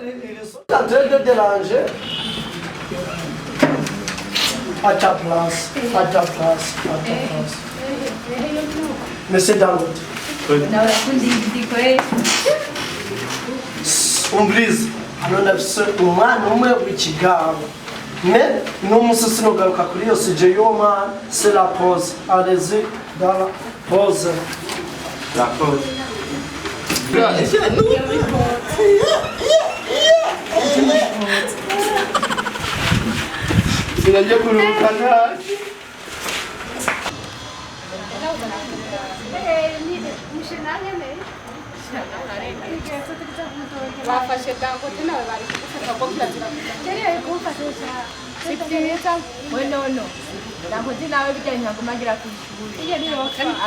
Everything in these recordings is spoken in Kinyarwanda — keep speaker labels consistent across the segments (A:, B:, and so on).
A: ils sont en train de déranger. À ta place, à ta place, à ta place. Mais c'est dans l'autre. On brise. None afise umwana umwe w'ikigabo. Mais no musisi no garuka kuri yo sije yo man, c'est la pause. Allez-y dans la pause.
B: La pause. Sinaje kuruka ntaje.
C: Wafashe Dangote nawe bari kugufata ko kirazira kujya kumfasha sibyiza we no Dangote nawe bijyanye ntabwo magira ku ishuri iyo niyo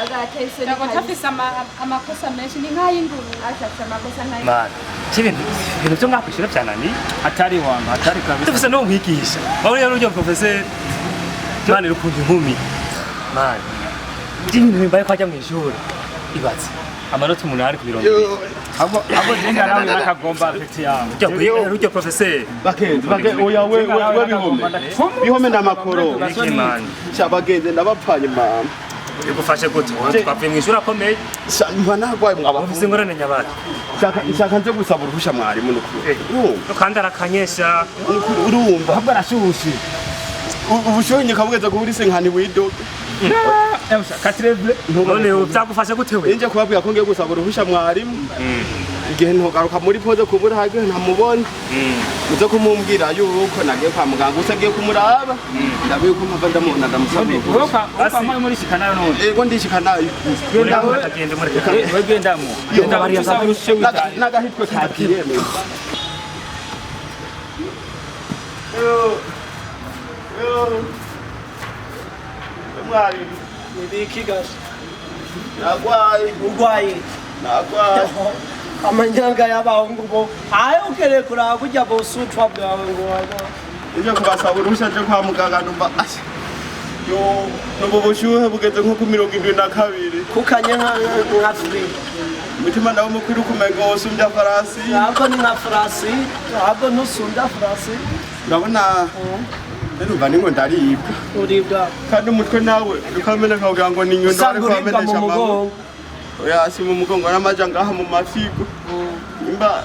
C: agatese Dangote afise amakosa menshi ni nk'ay'inguru ashaka amakosa nk'ayo
D: man ibintu byo ngakwishura byanani atari wanga atari kabisa tufise no nkwigisha aho rero ujya professeur man rukundo inkumi man ibintu bimbaye kwajya mu ishuri ibatse amanota 8 ku mirongo abo jenga nawe nakagomba afite yawe ujya professeur
B: Bagenzi oya we bihome namakoro cyabagenze ndabapfanye mama
D: igufashe gute twavuye mu ishuri akomeye
B: mva nagwaye mwaba
D: ufise ingorane nyabati
B: nshaka nze gusaba uruhusha mwarimu n'ukuri
D: kandi arakanyesha
B: urumva ahubwo arashushe ubushoye nyakabugeza kuri senkani wido
D: katreve none byagufasha gute we
B: nje kubabwira ko ngiye gusaba uruhusha mwarimu igihe ntogaruka muri pose kubura hage ntamubona uze kumumbwira yuko nagiye kwa muganga usagiye kumuraba ndabiye ko mpava ndamubona ndamusabye
D: uko muri shikanayo none
B: ego ndishikanayo
D: agende muri bagendamo genda bari yazabushe
B: nagahitwe kakireme yo mwari
A: Nibiki gashi.
B: nagwaye
A: Amanyanga y'abahungu bo ayo ukere kuraba kujya bosutwa bwawe ngo waba.
B: Ije kubasaba uruhusha ryo kwa muganga ndumva yo nubo bushuhe bugeze nko ku 72
A: Kukanye nka free.
B: mutima ndawo mukuru kumega osumbya farasi
A: Ntabwo ni nka farasi, ntabwo nusunda farasi.
B: ndabona Nubwo ningo ndaribwa
A: Uribwa
B: kandi umutwe nawe ukamena kugira ngo ni nyundo ariko amenesha amaboko oya si mu mugongo n'amaja ngaha mu mafigo imba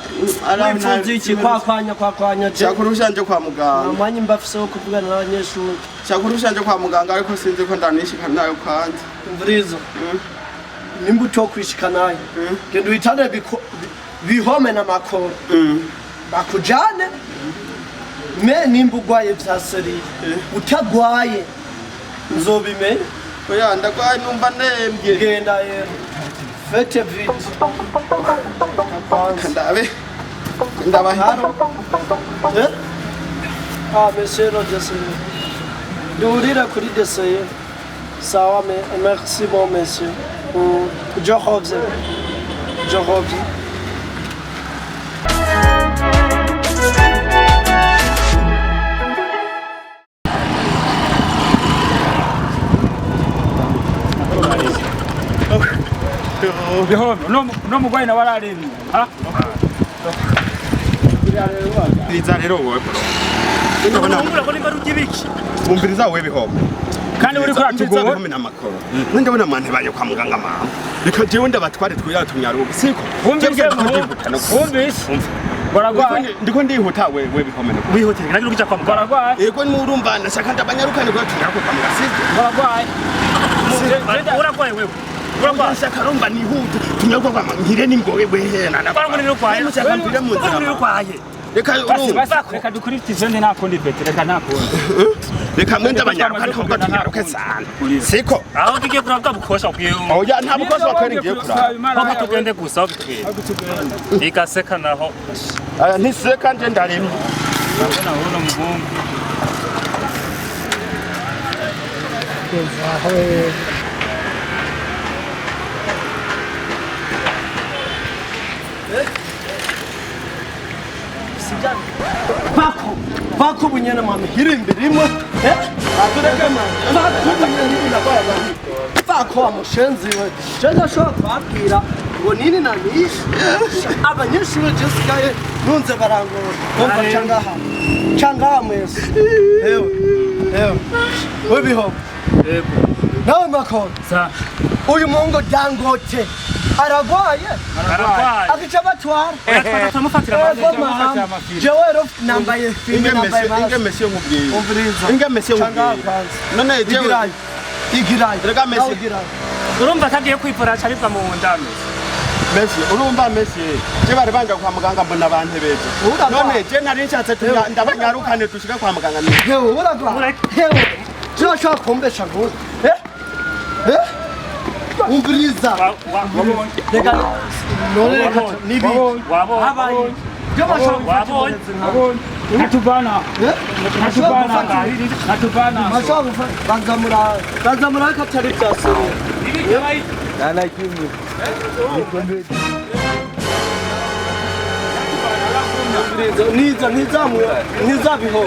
A: wifuza iki kwakwanya
B: cyakurusha nje kwa muganga
A: amanye mbafise wo kuvugana n'abanyeshuri
B: cyakurusha nje kwa muganga ariko sinzi ko ndanishika nayo kandi
A: mvurizo nimba uto kwishika nayo genda uhitane bihome n'amakoro bakujane me nimba ugwaye vya seri utagwaye nzobimenya
B: oya ndagwaye numva nembye
A: genda yero fete vite
B: ndabaharo
A: monsieur le dessert durira kuri dessert sawa merci bon monsieur je reviens
D: no mugwayi na wararemye ha
B: biza rero wowe
D: ndabona ko ni baruti biki
B: bumbiriza wewe bihoma
D: kandi uri kuratugowe
B: bihome namakoro ndabona mante baye kwa muganga mama reka jewe ndabatware twiratumyaruka siko
D: wumvise baragwaye
B: ndiko ndihuta wewe bihome
D: wihutire kandi uri kwa muganga baragwaye
B: yego ni urumva ndashaka ndabanyarukane kwa tunyaruka kwa muganga siko
D: baragwaye uragwaye wewe
B: uragwaye karumba nihuta tunyaruka kwa muganga ngire nimgowe bwehena
D: nakora muri rukwaye muri rukwaye reka dukurikize nde nakundi Petero reka nakundi
B: reka mwende abanyaruka ntabwo tunyaruke sana siko
D: aho ngiye kurabwa bukosha ugiye
B: oya nta bukosha wakari ngiye kuraba
D: ko tugende gusa tugende ikaseka naho
B: ntiseka nje ndarimo
D: ndabona uno muhungu
A: Vako bunyana mami hirimbi rimwe atureke mami vako bunyana hirimbi nakwaya mami vako amushenzi we ceza shobora kubabwira ngo nini na nini abanyeshuri jesigaye nunze barangora umva cangaha mwese ewe webihobo nawe makoro uyu mungo Dangote aragwaye akica batwara jewe ro nambaye filime nambaye
B: inge mesiyo nkubwiye inge mesiyo nkubwiye none jewe
A: igirayi
B: rega mesiyo
D: urumva atagiye kwipfura cyaribwa mu ndame
B: Messi urumva Messi je bari banja kwa muganga mbona abantu beje none je nari nshatse ndabanyarukane dushika kwa muganga
A: hewe uragwa hewe turashaka kumbesha ngo umviriza reka none reka nibi
D: wabonye
A: banzamura katari byasoro nizabiho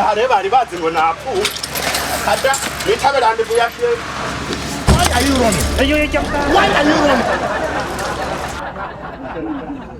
B: hare bari bazi ngo napfu kada nitabirande buyashe why are you running?
D: Ayo,
B: Why are you running?